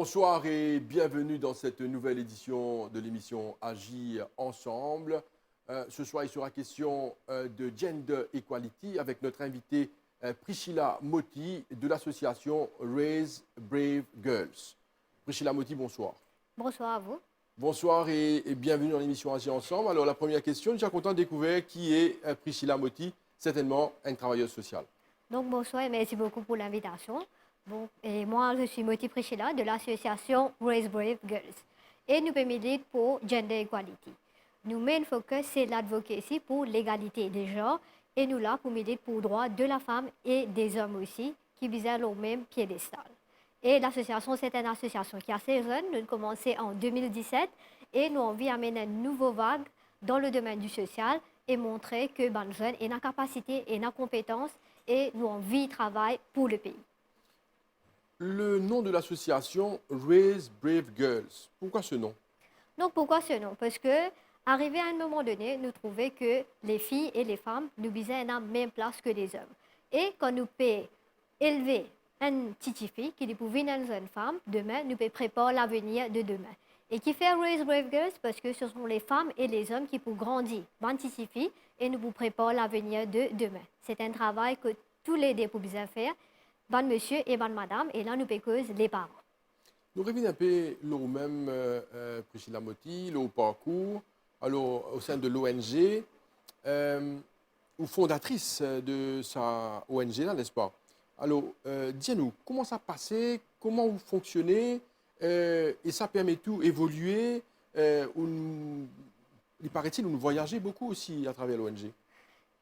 Bonsoir et bienvenue dans cette nouvelle édition de l'émission Agir ensemble. Ce soir, il sera question de Gender Equality avec notre invitée Priscilla Moti de l'association Raise Brave Girls. Priscilla Moti, bonsoir. Bonsoir à vous. Bonsoir et bienvenue dans l'émission Agir ensemble. Alors la première question, je suis content de découvrir qui est Priscilla Moti, certainement une travailleuse sociale. Donc bonsoir et merci beaucoup pour l'invitation. Bon, et moi, je suis Moti Priscilla de l'association Raise Brave Girls. Et nous militons pour Gender Equality. Nous main focus, c'est l'advocacy pour l'égalité des genres et nous là pour militer pour le droit de la femme et des hommes aussi qui visent au même piédestal. Et l'association, c'est une association qui a 16 ans. Nous avons commencé en 2017 et nous avons envie d'amener une nouvelle vague dans le domaine du social et montrer que les jeunes ont la capacité et la compétence et nous avons envie de travailler pour le pays. Le nom de l'association Raise Brave Girls, pourquoi ce nom? Donc pourquoi ce nom? Parce que arrivé à un moment donné, nous trouvons que les filles et les femmes nous visaient à la même place que les hommes. Et quand nous pouvons élever une petite fille qui est pour devenir une jeune femme, demain, nous pouvons préparer l'avenir de demain. Et qui fait Raise Brave Girls? Parce que ce sont les femmes et les hommes qui peuvent grandir, une petite fille, et nous pouvons préparer l'avenir de demain. C'est un travail que tous les deux peuvent faire, bon monsieur et bonne madame, et là nous pouvons les parents. Nous revenons un peu nous-mêmes, Priscilla Moti, le parcours, alors, au sein de l'ONG, ou fondatrice de sa ONG, là, n'est-ce pas? Alors, dis-nous, comment ça passait, comment vous fonctionnez, et ça permet tout évoluer, il paraît-il, vous voyagez beaucoup aussi à travers l'ONG.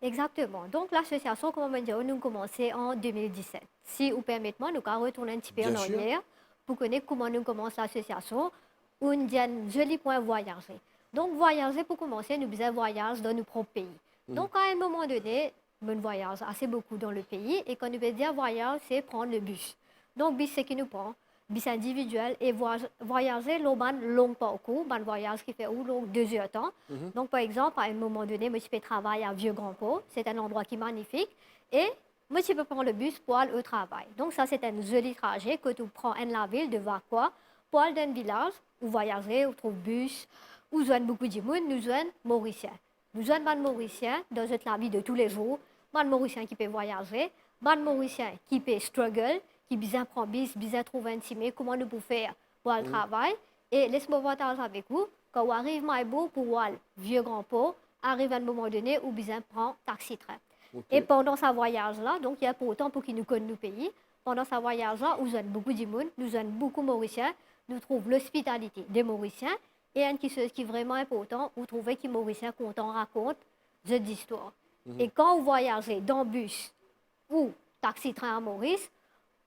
Exactement. Donc l'association, comme on dit, nous avons commencé en 2017. Si vous permettez-moi, nous allons retourner un petit peu en arrière pour connaître comment nous commençons l'association. On dit un joli point voyager. Donc voyager, pour commencer, nous faisons voyage dans nos propres pays. Donc à un moment donné, nous voyageons assez beaucoup dans le pays et quand nous veut dire voyage, c'est prendre le bus. Donc bus, c'est qui nous prend bus individuel et voyager le long parcours, un voyage qui fait ou long 2 heures de temps. Donc par exemple, à un moment donné, moi je peux travailler à Vieux-Grand-Port, c'est un endroit qui est magnifique, et moi je peux prendre le bus pour aller au travail. Donc ça c'est un joli trajet que tu prends en la ville de Vacois pour aller dans un village où voyager, où trouve bus, où joignent beaucoup de monde, nous joignent Mauriciens. Nous joignent des Mauriciens dans la vie de tous les jours, des Mauriciens qui peuvent voyager, des Mauriciens qui peuvent struggle, qui bien prend bien trouver intimé, comment nous pouvons faire pour le travail. Et laisse-moi partager avec vous, quand on arrive à Maïbo pour aller Vieux-Grand-Port, arrive à un moment donné où bien prend taxi-train. Et pendant ce voyage-là, donc il y a pourtant pour qu'ils nous connaissent nos pays, pendant ce voyage-là, nous avons beaucoup de monde, nous avons beaucoup de Mauriciens, nous trouvons l'hospitalité des Mauriciens, et une chose qui est vraiment important, vous trouvez que les Mauriciens content racontent des histoires. Et quand vous voyagez dans bus ou taxi-train à Maurice,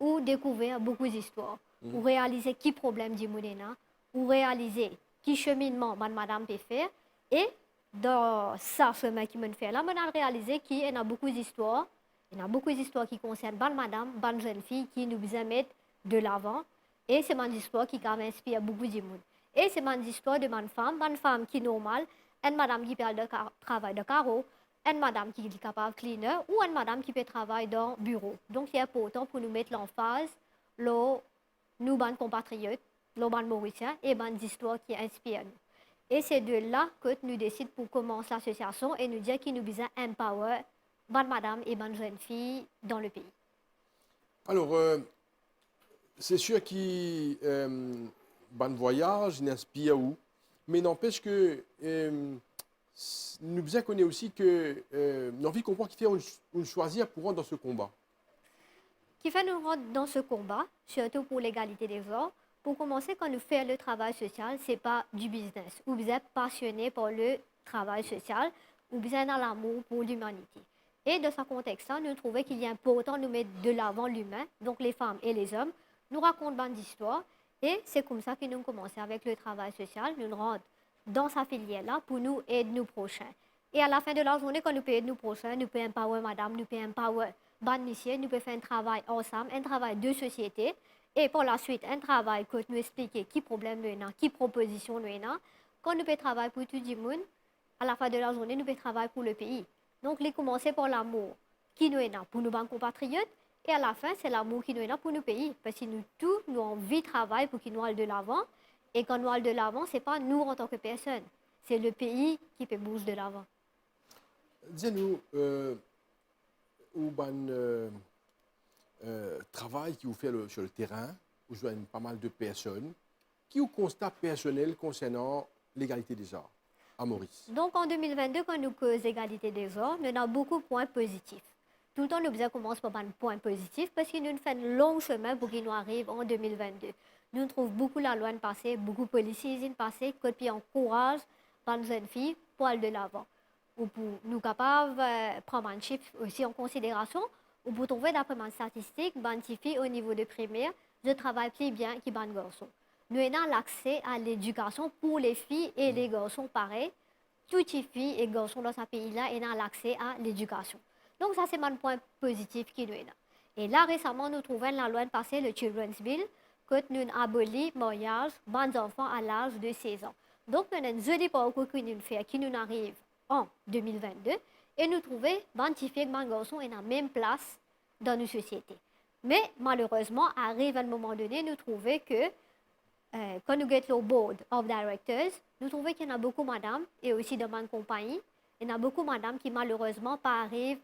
ou découvrir beaucoup d'histoires, ou réaliser qui problème du monde, ou réaliser qui cheminement madame peut faire. Et dans ça, chemin qui me fait là, on a réalisé qu'il y a beaucoup d'histoires. Il y a beaucoup d'histoires qui concernent bonne madame, bonne jeune fille, qui nous besoin mettre de l'avant. Et c'est une histoire qui quand même inspire beaucoup de monde. Et c'est une histoire de bonne femme qui est normale, une madame qui parle de travail de carreau, une madame qui est capable de cleaner ou une madame qui peut travailler dans le bureau. Donc, c'est important pour nous mettre l'emphase, nos bonnes compatriotes, nos bonnes Mauriciens et bonnes histoires qui inspirent nous. Et c'est de là que nous décidons pour commencer l'association et nous dire qu'il nous besoin empower bonnes madame et bonnes jeunes filles dans le pays. Alors, c'est sûr que bon voyage n'inspire où, mais n'empêche que nous bien connaissons aussi que nous envie comprendre qui fait on choisir pour rentrer dans ce combat. Qui fait nous rentrer dans ce combat, surtout pour l'égalité des genres. Pour commencer, quand nous faisons le travail social, ce n'est pas du business. Vous êtes passionné par le travail social, ou bien dans l'amour pour l'humanité. Et dans ce contexte-là, nous trouvons qu'il est important de mettre de l'avant l'humain, donc les femmes et les hommes, nous racontent des histoires. Et c'est comme ça que nous commençons avec le travail social. Nous rentrons dans sa filière-là pour nous aider nos prochains. Et à la fin de la journée, quand nous pouvons aider nos prochains, nous pouvons empower madame, nous pouvons empower bonne monsieur, nous pouvons faire un travail ensemble, un travail de société. Et pour la suite, un travail que nous expliquer qui problème nous avons, qui proposition nous avons. Quand nous pouvons travailler pour tout le monde, à la fin de la journée, nous pouvons travailler pour le pays. Donc, les commencer par l'amour qui nous avons pour nos compatriotes Et à la fin, c'est l'amour qui nous est là pour nous payer. Parce que nous, tous, nous avons envie de travailler pour qu'il nous aille de l'avant. Et quand nous allons de l'avant, ce n'est pas nous en tant que personne. C'est le pays qui peut bouger de l'avant. Dis-nous, ou ben travail qui vous fait sur le terrain, vous joignez pas mal de personnes, qui vous constat personnel concernant l'égalité des genres à Maurice? Donc en 2022, quand nous causons égalité des genres, nous avons beaucoup de points positifs. Tout le temps, nous devons commencer par un point positif parce que nous faisons un long chemin pour qu'il nous arrive en 2022. Nous trouvons beaucoup la loi passée, beaucoup de policiers passés, qui encouragent les jeunes filles pour aller de l'avant. Ou pour nous capables de prendre un chiffre aussi en considération, ou pour trouver d'après mes statistiques, les filles au niveau de primaire, je travaille plus bien que les garçons. Nous avons l'accès à l'éducation pour les filles et les garçons pareil. Toutes les filles et garçons dans ce pays-là ont l'accès à l'éducation. Donc ça, c'est un point positif qui nous est là. Et là, récemment, nous trouvons la loi passée, le Children's Bill, que nous avons aboli le mariage des enfants à l'âge de 16 ans. Donc, nous avons un joli parcours que nous faisons, qui nous arrive en 2022, et nous trouvons que les filles et les garçons ont la même place dans nos sociétés. Mais malheureusement, arrive à un moment donné, nous trouvons que quand nous avons le board of directors, nous trouvons qu'il y en a beaucoup de madames, et aussi dans ma compagnie, il y en a beaucoup de madames qui malheureusement pas arrivent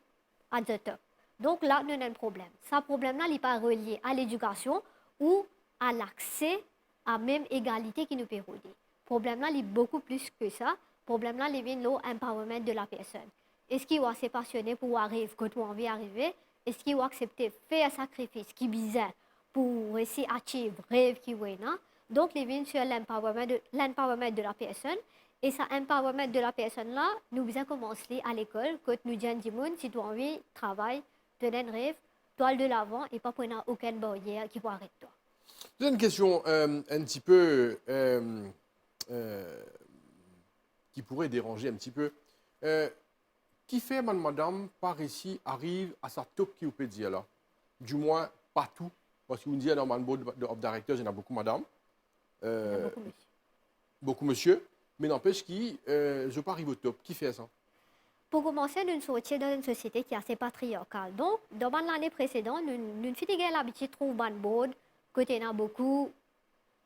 à the top. Donc là, nous avons un problème. Ce problème-là n'est pas relié à l'éducation ou à l'accès à la même égalité qui nous peut aider. Le problème-là est beaucoup plus que ça. Le problème-là, il vient de l'empowerment de la personne. Est-ce qu'il est assez passionné pour arriver quand on a envie d'arriver? Est-ce qu'il a accepté de faire un sacrifice qui est bizarre pour essayer d'atteindre le rêve qui est là? Donc, il vient sur l'empowerment de la personne. Et ça, empowerment de la personne-là, nous devons commencer à l'école, quand nous disons, si tu as envie de travailler, de un rêve, toi de l'avant et pas prendre aucune barrière qui peut arrêter toi. J'ai une question un petit peu qui pourrait déranger un petit peu. Qui fait, madame, par ici, arrive à sa top qui vous peut dire là? Du moins, pas tout. Parce que vous me dites, dans le board of directors, il y en a beaucoup, madame. Il y en a beaucoup, monsieur. Beaucoup, monsieur. Mais n'empêche qui, je ne pas arriver au top. Qui fait ça? Pour commencer, nous sommes dans une société qui est assez patriarcale. Donc, dans l'année précédente, nous avons l'habitude de trouver un board, côté il y a beaucoup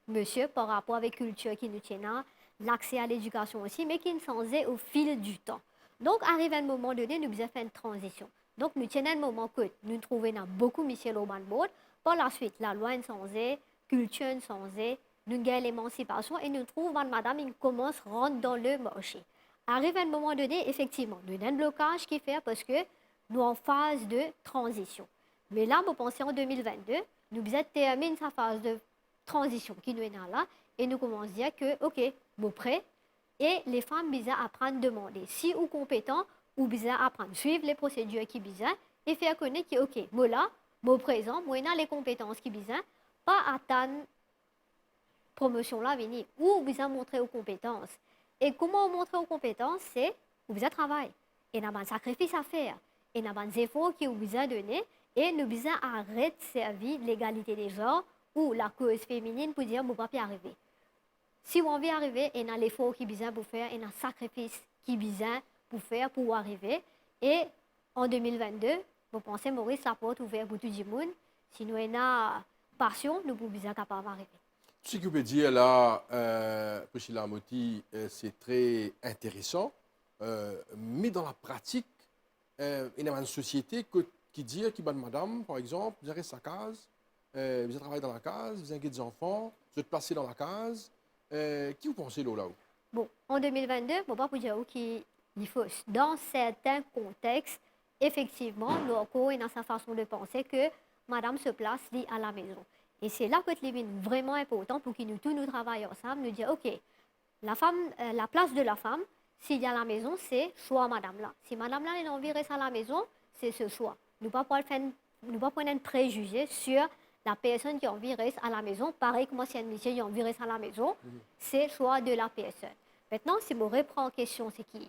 monsieur par rapport avec la culture qui nous tient, l'accès à l'éducation aussi, mais qui nous changeait au fil du temps. Donc, arrive un moment donné, nous devons faire une transition. Donc, nous tenons un moment que nous trouvons beaucoup de monsieur au board. Par la suite, la loi a changé, la culture a changé, nous avons l'émancipation et nous trouvons que madame commence à rentrer dans le marché. Arrive un moment donné, effectivement, nous avons un blocage qui fait parce que nous sommes en phase de transition. Mais là, vous pensez en 2022, nous devons terminer sa phase de transition qui nous est là et nous commençons à dire que, OK, vous prêts et les femmes besoin apprendre à demander si ou compétents ou besoin apprendre à suivre les procédures qui besoin et faire connaître que, OK, moi là, moi présent, moi j'ai les compétences qui besoin, pas attendre promotion là venir ou besoin montrer aux compétences. Et comment montrer aux compétences, c'est vous besoin travail. Et nous avons un sacrifice à faire. Et nous avons des efforts qui nous besoin donner. Et nous besoin arrêter de servir l'égalité des genres ou la cause féminine pour dire que nous ne pouvons pas y arriver. Si on veut y arriver, il y a l'effort qui est besoin pour faire, il y a un sacrifice qui est besoin pour faire pour arriver. Et en 2022, vous pensez Maurice, la porte ouverte pour tout le monde. Si nous avons passion, nous pouvons bien capable d'arriver. Ce que vous pouvez dire là, Priscilla Moti, c'est très intéressant, mais dans la pratique, il y a une société qui dit, qui bat madame, par exemple, vous avez sa case, vous travaillez dans la case, vous avez des enfants, vous êtes placé dans la case. Qui vous pensez là-haut? Bon, en 2022, je ne peux pas vous dire qu'il faut, dans certains contextes, effectivement, nous avons dans sa façon de penser que madame se place à la maison. Et c'est là que c'est vraiment important pour que nous tous nous travaillons ensemble, nous dire, OK, la place de la femme, s'il y a à la maison, c'est choix madame là. Si madame là a envie de rester à la maison, c'est ce choix. Nous ne pouvons pas prendre un préjugé sur la personne qui a envie de rester à la maison. Pareil que moi, si un monsieur a envie de rester à la maison, c'est le choix de la personne. Maintenant, si on reprend en question ce qui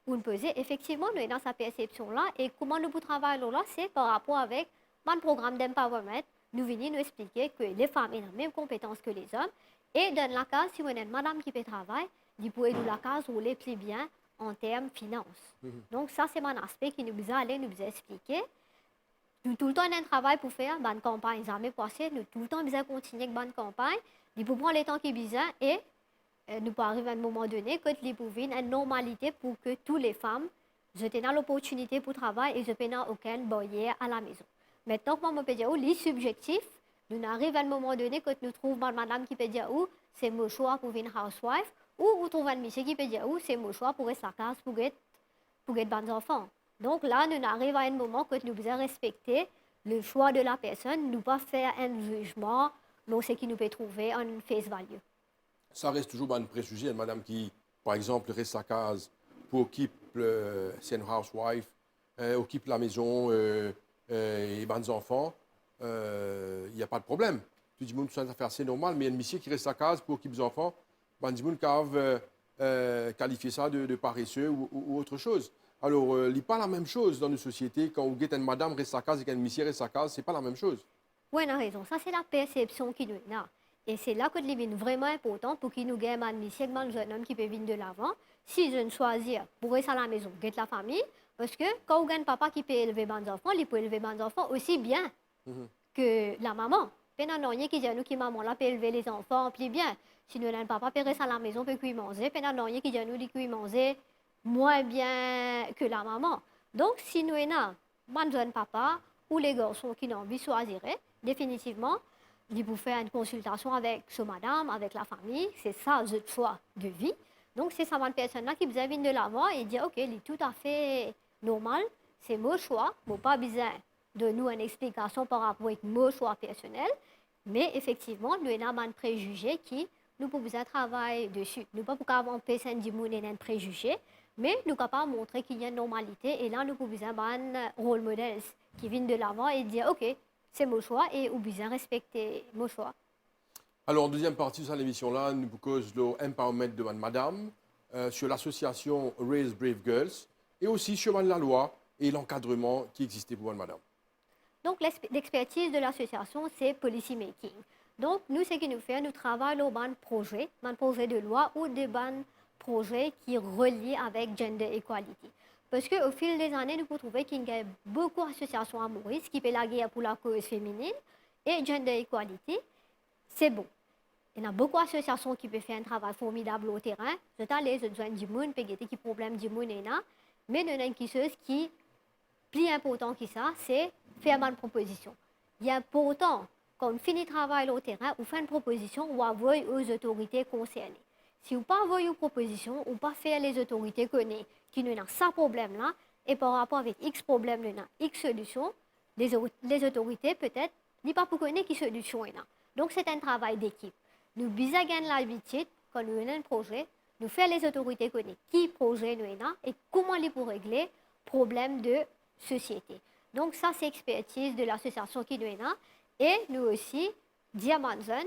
vous me posez, effectivement, nous sommes dans sa perception-là. Et comment nous pouvons travailler là, c'est par rapport avec mon programme d'empowerment. Nous venons nous expliquer que les femmes ont les mêmes compétences que les hommes. Et dans la case, si vous avez une madame qui peut travailler, vous pouvez dans la case rouler plus bien en termes de finances. Donc ça, c'est mon aspect qui nous a allé nous expliquer. Nous tout le temps un travail pour faire bonne campagne jamais passé, nous tout le temps besoin continuer avec bonne campagne, il faut prendre les temps qui besoin et nous pouvons arriver à un moment donné que les pouvons une normalité pour que toutes les femmes aient l'opportunité pour travailler et ne n'ont aucune barrière à la maison. Maintenant, comme on peut dire, les subjectifs, nous arrivons à un moment donné que nous trouvons une madame qui peut dire c'est mon choix pour une housewife ou vous trouvez un monsieur qui peut dire c'est mon choix pour rester à la case pour être bons enfants. Donc là, nous arrivons à un moment que nous devons respecter le choix de la personne, nous pas faire un jugement dans ce qui nous peut trouver en face value. Ça reste toujours un préjugé, une madame qui, par exemple, reste à casa pour occuper, c'est une housewife, occupe la maison et les enfants, il n'y a pas de problème. Tout le monde, c'est assez normal, mais il y a une monsieur qui reste à casa pour occuper les enfants, tout le monde peut qualifier ça de paresseux ou autre chose. Alors, il n'y a pas la même chose dans nos sociétés. Quand vous êtes une madame reste à casa et qu'un monsieur reste à casa, ce n'est pas la même chose. Oui, on a raison. Ça, c'est la perception qui nous a. Et c'est là que c'est vraiment important pour qu'il nous gagne un monsieur, un jeune homme qui peut venir de l'avant. Si je ne choisis pour rester à la maison, guette la famille, parce que quand vous avez un papa qui peut élever les enfants, il peut élever les enfants aussi bien que la maman. Il y a rien qui dit que maman là peut élever les enfants plus bien. Si nous avons un papa qui reste à la maison, peut cuire manger. Il y a rien qui dit qu'il cuire manger moins bien que la maman. Donc, si nous avons un jeune papa ou les garçons qui ont envie de choisir, définitivement, ils peuvent faire une consultation avec ce madame, avec la famille. C'est ça, le choix de vie. Donc, c'est ça, une personne-là qui besoin de l'avant et dire, OK, c'est tout à fait normal, c'est mon choix, il n'y a pas besoin de nous une explication par rapport à mon choix personnel. Mais effectivement, nous avons un préjugé qui nous pouvons travailler dessus. Nous ne pouvons pas avoir un préjugé, mais nous sommes capables de montrer qu'il y a une normalité. Et là, nous pouvons avoir un rôle modèle qui vient de l'avant et dire, OK, c'est mon choix et nous devons respecter mon choix. Alors, en deuxième partie de cette émission-là, nous causons l'empowerment de madame, sur l'association Raise Brave Girls et aussi sur la loi et l'encadrement qui existait pour madame. Donc, l'expertise de l'association, c'est policy making. Donc, nous, ce que nous faisons, nous travaillons sur un projet de loi ou des projets qui relient avec gender equality. Parce qu'au fil des années, nous pouvons trouver qu'il y a beaucoup d'associations à Maurice qui font la guerre pour la cause féminine et gender equality, c'est bon. Il y a beaucoup d'associations qui peuvent faire un travail formidable au terrain. Je t'allais, je joins du monde, peut qui problème du monde est là. Mais il y a une chose qui plus important que ça, c'est faire une proposition. Il est important, quand on finit le travail au terrain, on fait une proposition ou envoie aux autorités concernées. Si vous ne pas envoyer une proposition ou pas faire les autorités connaissent qui n'ont pas ce problème-là, et par rapport avec X problème, il y a X solution, les autorités peut-être n'ont pas pour connaître qui solution est là. Donc c'est un travail d'équipe. Nous bisons l'habitude, quand nous avons un projet, nous faisons les autorités connaître qui projet nous est là et comment ils pour régler le problème de société. Donc ça, c'est l'expertise de l'association qui nous est là. Et nous aussi, Diamanzon,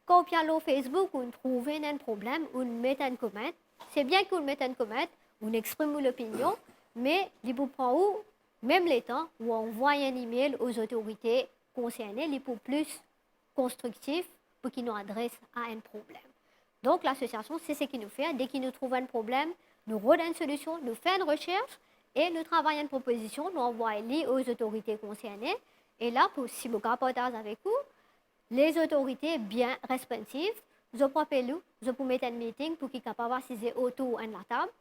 quand on parle au Facebook, on trouve un problème, on met un comment. C'est bien qu'on mette un comment, on exprime l'opinion, mais il faut prendre même les temps où on envoie un email aux autorités concernées, il faut plus constructif pour qu'ils nous adressent à un problème. Donc l'association, c'est ce qu'il nous fait. Dès qu'il nous trouve un problème, nous redonnons une solution, nous faisons une recherche et nous travaillons une proposition, nous envoyons aux autorités concernées. Et là, pour si vous partager avec vous, les autorités bien responsives, je peux appeler, je peux mettre un meeting pour qu'ils soient capables d'asseoir autour de la table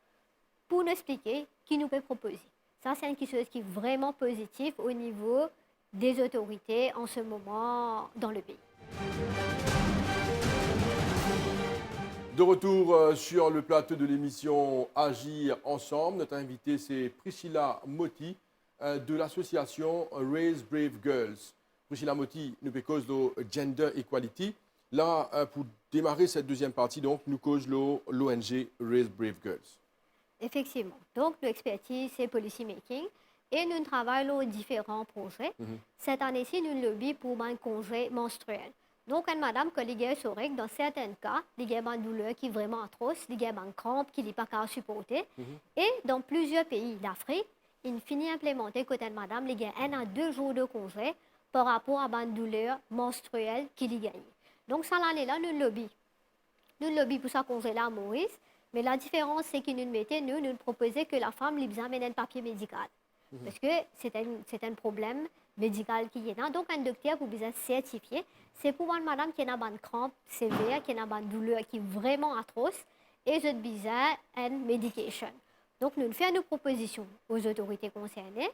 pour nous expliquer qui nous peut proposer. Ça, c'est quelque chose qui est vraiment positif au niveau des autorités en ce moment dans le pays. De retour sur le plateau de l'émission Agir ensemble. Notre invitée, c'est Priscilla Motti de l'association Raise Brave Girls. Priscilla Motti nous cause de Gender Equality. Là, pour démarrer cette deuxième partie, donc, nous cause l'ONG Raise Brave Girls. Effectivement. Donc, l'expertise, c'est policy making. Et nous travaillons sur différents projets. Cette année-ci, nous lobbyons pour un congé menstruel. Donc, une madame qui est saurait que dans certains cas, il y a une douleur qui est vraiment atroce, il y a une crampe qui n'est pas capable de supporter. Et dans plusieurs pays d'Afrique, il finit implémenter que une madame, il y a 1 à 2 jours de congé par rapport à une douleur menstruelle qu'il y gagne. Donc, ça l'année-là, nous lobbyons. Nous lobbyons pour ce congé-là à Maurice, mais la différence, c'est que nous proposons que la femme lui amène un papier médical. Parce que c'est un problème médical qui est là. Donc, un docteur pour bien certifier. C'est pour une madame qui a une crampe sévère, qui a une douleur qui est vraiment atroce, et je besoin une médication. Donc, nous faisons une proposition aux autorités concernées.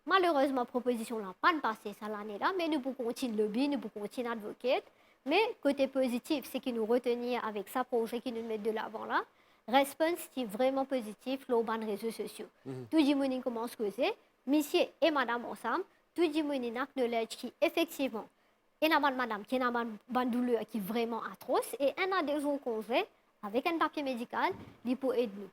Malheureusement, la proposition n'a pas passé cette année-là, mais nous pouvons continuer le lobby, nous pouvons continuer l'advocate. Mais côté positif, c'est qu'il nous retenir avec ce projet qui nous met de l'avant là. Réponse qui est vraiment positif sur les réseaux sociaux. Tout le monde commence à causer, monsieur et madame ensemble, tout le monde a knowledge qui effectivement, il y a une madame qui a une douleur qui est vraiment atroce et un a des jours qu'on fait avec un papier médical, il peut aider nous.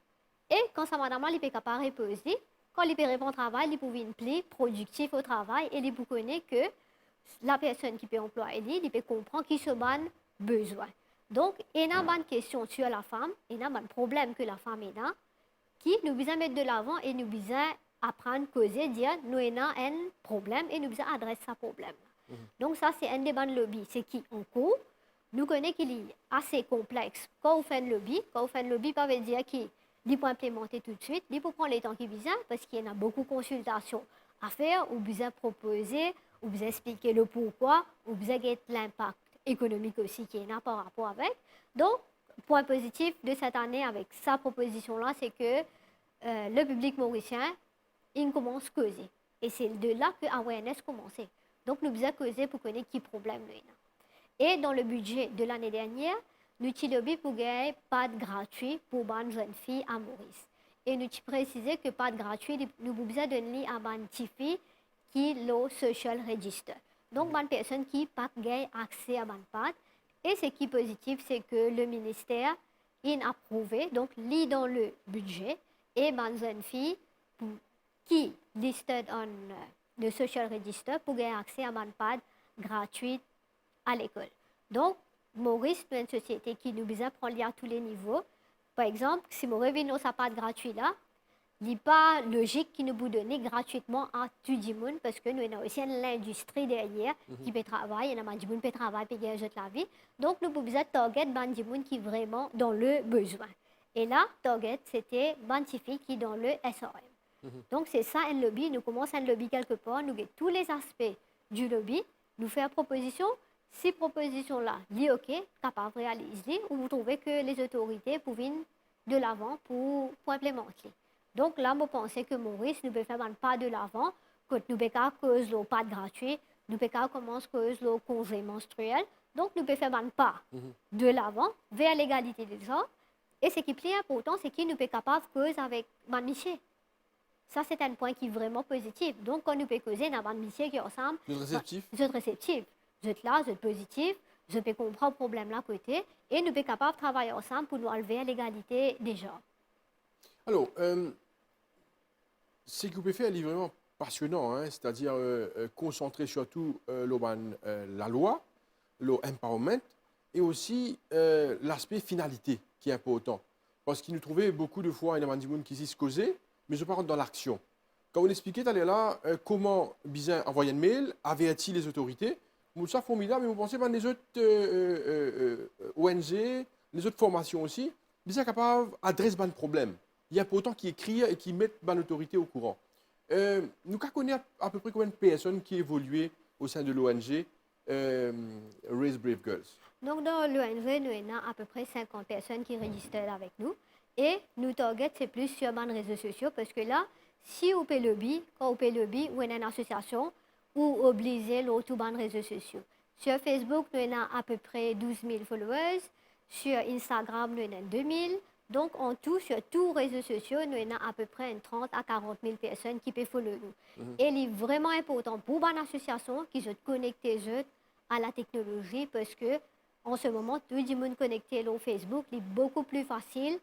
Et quand sa madame est capable de reposer, quand il peut répondre au travail, il peut être plus productif au travail et il peut connaître que la personne qui peut employer, il peut comprendre qui se a besoin. Donc, il y a une question sur la femme, il y a un problème que la femme est là, qui nous besoin mettre de l'avant et nous besoin apprendre, causer, dire nous avons un problème et nous besoin adresser ce problème. Donc, ça, c'est un débat de lobby. C'est qui en cours. Nous connaissons qu'il est assez complexe. Quand on fait un lobby, ça veut dire qu'il faut implémenter tout de suite, il faut prendre les temps qui besoin parce qu'il y a beaucoup de consultations à faire, ou besoin proposer, ou besoin expliquer le pourquoi, ou besoin de l'impact économique aussi qui est là par rapport avec. Donc, point positif de cette année avec sa proposition-là, c'est que le public mauricien, il commence à causer. Et c'est de là que l'awareness commence. Donc, nous devons causer pour connaître qui problème nous a. Et dans le budget de l'année dernière, nous avons lobby pour gagner pas de gratuit pour les jeunes filles à Maurice. Et nous avons précisé que pas de gratuit, nous avons besoin de donner à une petite fille qui est le social register. Donc, une personne qui n'a pas accès à une pad. Et ce qui est positif, c'est que le ministère a approuvé, donc, lit dans le budget, et une jeune fille qui est listed on le social register pour avoir accès à une pad gratuite à l'école. Donc, Maurice, c'est une société qui nous besoin de prendre à tous les niveaux. Par exemple, si nous revenons sa pad gratuite là, il n'est pas logique qu'ils nous donnent gratuitement à tout le monde parce que nous avons aussi l'industrie derrière qui peut travailler, il y a des gens qui peuvent travailler et gagner la vie. Donc, nous pouvons target des gens qui sont vraiment dans le besoin. Et là, target, c'était des filles qui sont dans le SRM. Donc, c'est ça un lobby. Nous commençons un lobby quelque part. Nous avons tous les aspects du lobby. Nous faisons une proposition. Ces propositions-là, sont OK, capables de réaliser, ou vous trouvez que les autorités peuvent de l'avant pour implémenter. Donc là, je pense que Maurice, nous pouvons faire un pas de l'avant, que nous pouvons cause le pas de gratuit, nous pouvons commencer cause le congé menstruel. Donc nous pouvons faire un pas de l'avant vers l'égalité des genres. Et ce qui est plus important, c'est que nous sommes capables de causer avec Michel. Ça, c'est un point qui est vraiment positif. Donc quand nous pouvons causer avec Michel qui est ensemble, vous êtes réceptif. Vous êtes réceptif, vous êtes là, vous êtes positif, je peux comprendre le problème là à côté, et nous sommes capables de travailler ensemble pour nous enlever l'égalité des genres. Alors, ce que vous pouvez faire est vraiment passionnant, hein, c'est-à-dire concentrer surtout la loi, l'empowerment, et aussi l'aspect finalité qui est important. Parce qu'il nous trouvait beaucoup de fois, il y a des gens qui disent causer, mais je ne pas rentrer dans l'action. Quand vous expliquez, tout à l'heure, comment bien envoyer un mail, avertir les autorités, vous ça formidable, mais vous pensez que les autres ONG, les autres formations aussi, bien capables d'adresser un problème. Il y a pourtant qui écrivent et qui mettent l'autorité au courant. Nous connaissons à peu près combien de personnes qui évoluent au sein de l'ONG Raise Brave Girls. Donc, dans l'ONG, nous avons à peu près 50 personnes qui registrent avec nous. Et nous target, c'est plus sur les réseaux sociaux parce que là, si vous payez lobby, quand vous payez lobby, vous avez une association ou obligez l'autre les réseaux sociaux. Sur Facebook, nous avons à peu près 12 000 followers. Sur Instagram, nous avons 2 000. Donc, en tout, sur tous les réseaux sociaux, nous avons à peu près 30 à 40 000 personnes qui peuvent follow nous. Et il est vraiment important pour une association qui se connecte à la technologie parce que en ce moment, tout le monde connecté au Facebook est beaucoup plus facile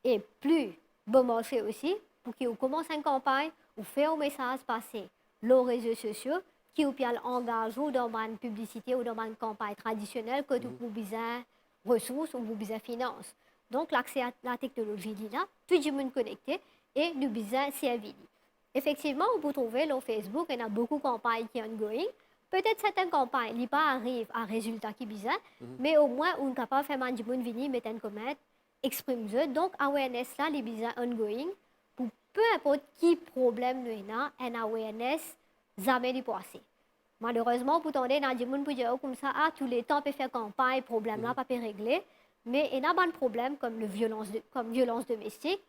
et plus bon marché aussi pour qu'on commence une campagne ou faire un message passer aux réseaux sociaux qui ou bien engagé dans une publicité ou dans une campagne traditionnelle que vous avez besoin de ressources ou vous avez besoin de finances. Donc, l'accès à la technologie est là, tout le monde connecté et nous besoin de servir. Effectivement, vous trouvez sur Facebook, il y a beaucoup de campagnes qui sont ongoing. Peut-être certaines campagnes n'y pas arrivent à un résultat qui est bizarre, mais au moins, on est capable de faire un monde venir, mettre un comment, exprimer. Donc, awareness là, les bizarres ongoing, pour peu importe qui problème nous avons, un awareness jamais du passé. Malheureusement, pour tonder, dans des gens pour dire comme ça, tous les temps, peut faire campagne, problème là, pas peut régler. Mais il y a un problème comme violence domestique,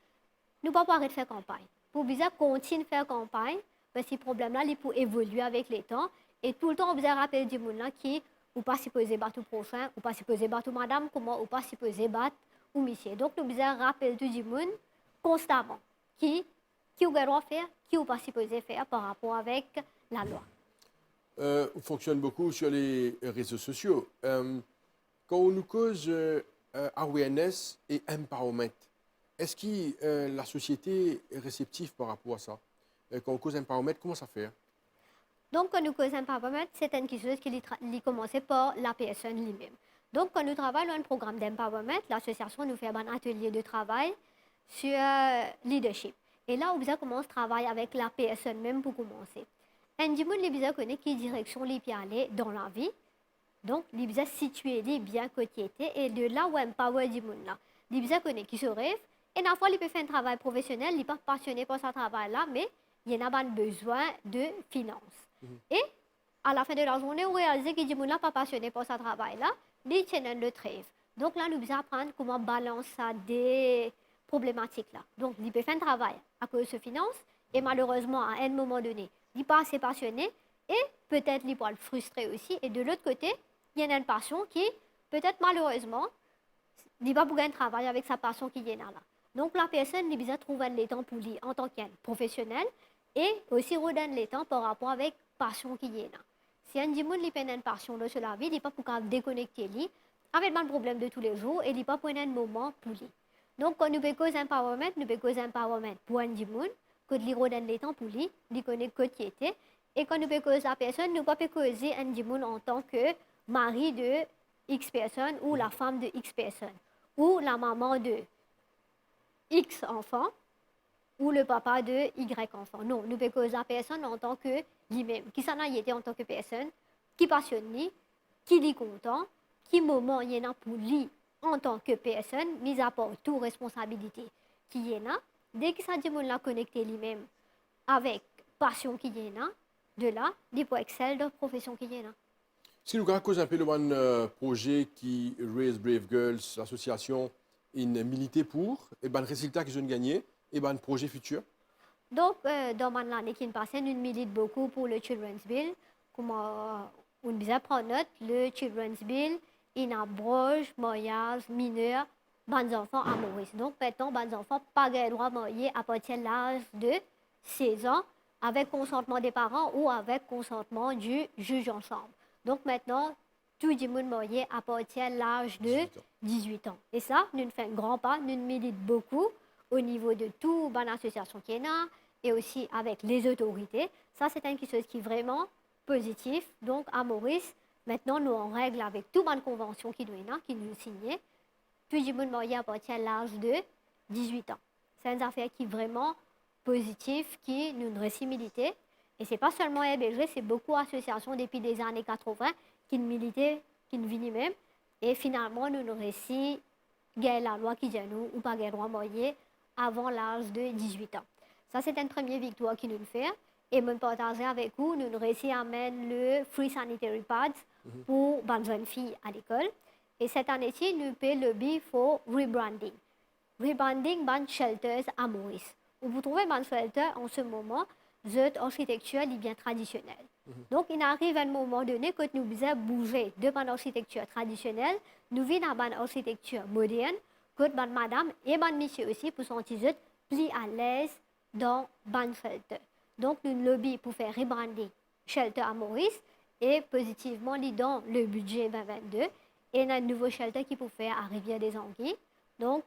nous ne pouvons pas arrêter de faire campagne. Pour bien continuer de faire campagne, parce que ce problème-là, il peut évoluer avec les temps. Et tout le temps, on besoin rappeler des gens qui ou pas supposé battre au prochain, ou pas supposé battre madame, comment, ou pas supposé battre ou monsieur. Donc, nous besoin rappeler tout le monde constamment qui ou doit faire, qui ou pas supposé faire par rapport avec la loi. On fonctionne beaucoup sur les réseaux sociaux. Quand on nous cause awareness et empowerment, est-ce que la société est réceptive par rapport à ça? Quand on cause empowerment, comment ça fait? Donc, quand nous causons empowerment, c'est une chose qui commence par la personne lui-même. Donc, quand nous travaillons dans un programme d'empowerment, l'association nous fait un atelier de travail sur leadership. Et là, on commence à travailler avec la personne même pour commencer. Un gens les connaît quelle direction les peut aller dans la vie. Donc, les besoin situer les bien côté et de là où empower les gens là. Les besoin connaît qui se rêve et parfois il peut faire un travail professionnel, il n'est pas passionné par ce travail là, mais il y en a besoin de finances. Et à la fin de la journée, on réalise que les gens là pas passionné par ce travail là, ils tiennent le trêve. Donc là, nous devons apprendre comment balancer des problématiques là. Donc, il peut faire un travail à cause de ses finances et malheureusement à un moment donné, il n'est pas assez passionné et peut-être il peut être frustré aussi. Et de l'autre côté, il y a une passion qui, peut-être malheureusement, il n'est pas pour un travail avec sa passion qui est là. Donc la personne, il besoin de trouver les temps pour lui en tant qu'un professionnel et aussi redonner les temps par rapport avec la passion qui est là. Si un gens qui a une passion dans la vie, il n'est pas pour déconnecter lui avec le problème de tous les jours et il n'est pas pour un moment pour lui. Donc quand nous faisons empowerment, nous faisons empowerment pour un gens que lui redonne les temps pour lui, lui connaît qui était. Et quand nous faisons la personne, nous ne pouvons pas causer un gens en tant que mari de X personne ou la femme de X personne ou la maman de X enfant ou le papa de Y enfant. Non, nous pouvons causer la personne en tant que lui-même, qui s'en a été en tant que personne, qui passionne lui, qui est content, qui moment il y en a pour lui en tant que personne, mis à part toute responsabilité qui y en a. Dès que ça dit la connecter lui-même avec passion qui y en a, de là, il peut exceller dans la profession qui y en a. Si nous avons un peu de projet qui Raise Brave Girls, l'association, une milité pour, et ben le résultat qu'ils ont gagné, et ben le projet futur. Donc, dans l'année qui est passée, nous militons beaucoup pour le Children's Bill. Comme on disait, prendre note, le Children's Bill, il abroge mariage mineur, les enfants à Maurice. Donc, maintenant, les enfants n'ont pas le droit de marier à partir de l'âge de 16 ans, avec consentement des parents ou avec consentement du juge en chambre. Donc maintenant, tout le monde marié à partir de l'âge de 18 ans. Et ça, nous faisons un grand pas, nous militons beaucoup au niveau de toute l'association qui est là et aussi avec les autorités. Ça, c'est quelque chose qui est vraiment positif. Donc à Maurice, maintenant, nous en règle avec toute la convention qui nous signée. Tout le monde marié à partir de l'âge de 18 ans. C'est une affaire qui est vraiment positive, qui nous réussit militer. Et ce n'est pas seulement RBG, c'est beaucoup d'associations depuis les années 80 qui militaient, qui viennent même. Et finalement, nous avons réussi à gagner la loi qui dit nous ou pas gagner le droit de marier avant l'âge de 18 ans. Ça, c'est une première victoire qui nous fait. Et me partager avec vous, nous avons réussi à mettre le Free Sanitary Pads pour les jeunes filles à l'école. Et cette année-ci, nous avons lobby pour rebranding. Rebranding des shelters à Maurice. Vous trouvez des shelters en ce moment, cette architecture est bien traditionnelle. Donc, il arrive à un moment donné que nous devons bouger de l'architecture traditionnelle, nous venons à une architecture moderne, que madame et monsieur aussi pour sentir plus à l'aise dans le shelter. Donc, nous lobby pour faire rebranding shelter à Maurice et positivement dans le budget 2022. Et il y a un nouveau shelter qui peut faire à Rivière-des-Anguilles. Donc,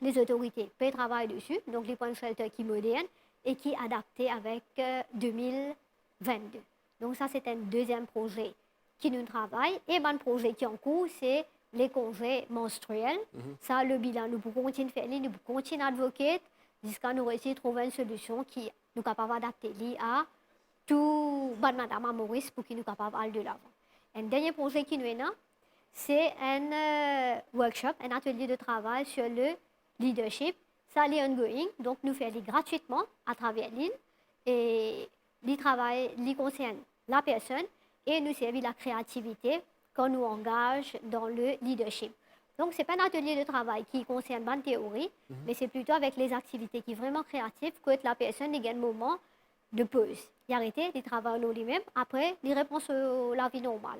les autorités peuvent travailler dessus. Donc, les points de shelter qui sont modernes et qui est adapté avec 2022. Donc ça, c'est un deuxième projet qui nous travaille. Et un projet qui est en cours, c'est les congés menstruels. Ça, le bilan, nous pouvons continuer de faire, nous pouvons continuer à advoquer jusqu'à nous réussir à trouver une solution qui nous capable d'adapter à tout madame à Maurice pour qu'il nous capable d'aller de l'avant. Un dernier projet qui nous est là, c'est un workshop, un atelier de travail sur le leadership. Ça, c'est ongoing, donc nous faisons gratuitement à travers l'île. Et les travail, les concerne la personne et nous servir la créativité quand nous engage dans le leadership. Donc, ce n'est pas un atelier de travail qui concerne la théorie, mais c'est plutôt avec les activités qui sont vraiment créatives que la personne ait un moment de pause. Il arrête, il travaille lui-même, après, il répond à la vie normale.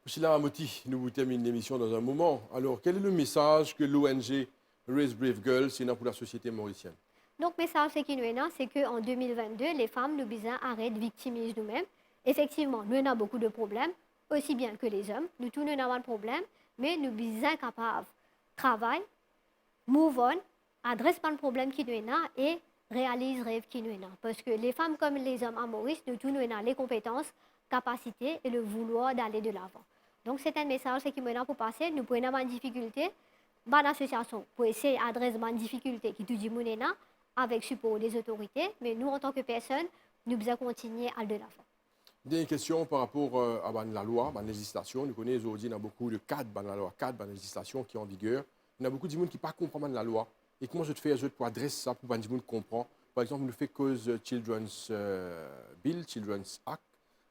Priscilla Amoti, nous vous terminons l'émission dans un moment. Alors, quel est le message que l'ONG Raise Brave Girls est pour la société mauricienne? Donc, le message qui nous est là, c'est qu'en 2022, les femmes, nous besoin arrêter de victimiser nous-mêmes. Effectivement, nous avons beaucoup de problèmes, aussi bien que les hommes. Nous tous, nous avons des problèmes, mais nous sommes capables de travailler, move on, adresser le problème qui nous est là et réaliser le rêve qui nous est là. Parce que les femmes comme les hommes à Maurice, nous tous, nous avons les compétences, capacités et le vouloir d'aller de l'avant. Donc, c'est un message qui est là pour passer. Nous pouvons avoir une difficulté, bonne association pour essayer d'adresser une difficulté qui tout dit est là, avec support des autorités, mais nous, en tant que personnes, nous devons continuer à aller de l'avant. Dernière question par rapport à la loi, la législation. Nous connaissons aujourd'hui beaucoup de cadres dans la loi, cadres dans la législation qui est en vigueur. Il y a beaucoup de gens qui ne comprennent pas la loi. Et comment je te fais pour adresser ça pour que les gens comprennent? Par exemple, nous faisons cause Children's Bill, Children's Act.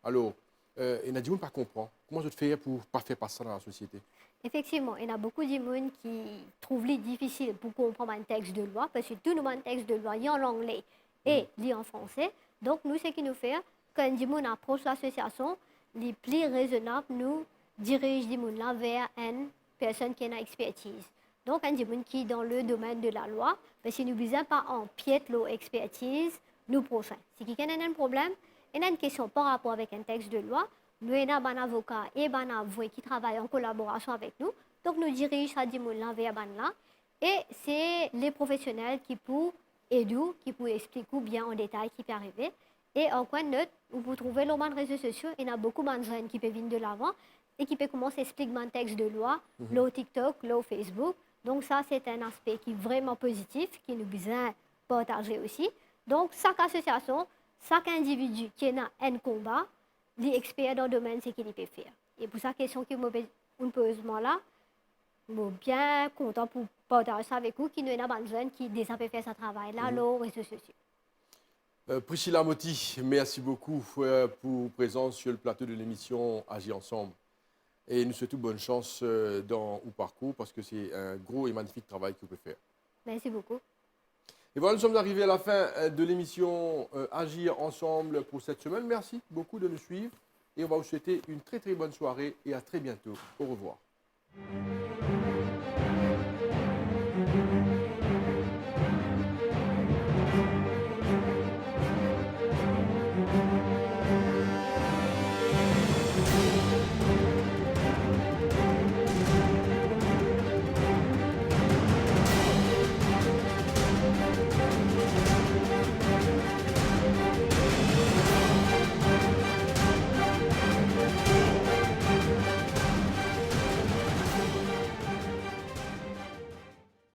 Alors, il y a des gens qui ne comprennent pas. Comment je te fais pour ne pas faire passer ça dans la société? Effectivement, il y a beaucoup de gens qui trouvent les difficile pour comprendre un texte de loi, parce que tout le texte de loi est en anglais et en français. Donc, nous, ce qui nous fait, quand les gens approchent l'association, les plus raisonnables nous dirigent les gens vers une personne qui a une expertise. Donc, un gens qui est dans le domaine de la loi, parce que nous ne besoin pas empiéter leur expertise, nous prochains. Si quelqu'un a un problème, il y a une question par rapport avec un texte de loi, nous avons un avocat et un avoué qui travaillent en collaboration avec nous. Donc, nous dirigeons à des gens vers là. Et c'est les professionnels qui peuvent aider, qui peuvent expliquer bien en détail ce qui peut arriver. Et en coin de note, vous pouvez trouver les réseaux sociaux. Il y a beaucoup de jeunes qui peuvent venir de l'avant et qui peuvent commencer à expliquer un texte de loi, le TikTok, le Facebook. Donc, ça, c'est un aspect qui est vraiment positif, qui nous besoin partager aussi. Donc, chaque association, chaque individu qui a un combat, les experts dans le domaine, c'est qu'il peut faire. Et pour sa question que vous me posez là, je suis bien content pour partager ça avec vous, qui nous a des jeunes qui déjà fait ce travail-là, les réseaux sociaux. Priscilla Amoti, merci beaucoup pour présence sur le plateau de l'émission Agir ensemble. Et nous souhaitons bonne chance dans vos parcours parce que c'est un gros et magnifique travail que vous pouvez faire. Merci beaucoup. Et voilà, nous sommes arrivés à la fin de l'émission Agir ensemble pour cette semaine. Merci beaucoup de nous suivre et on va vous souhaiter une très très bonne soirée et à très bientôt. Au revoir.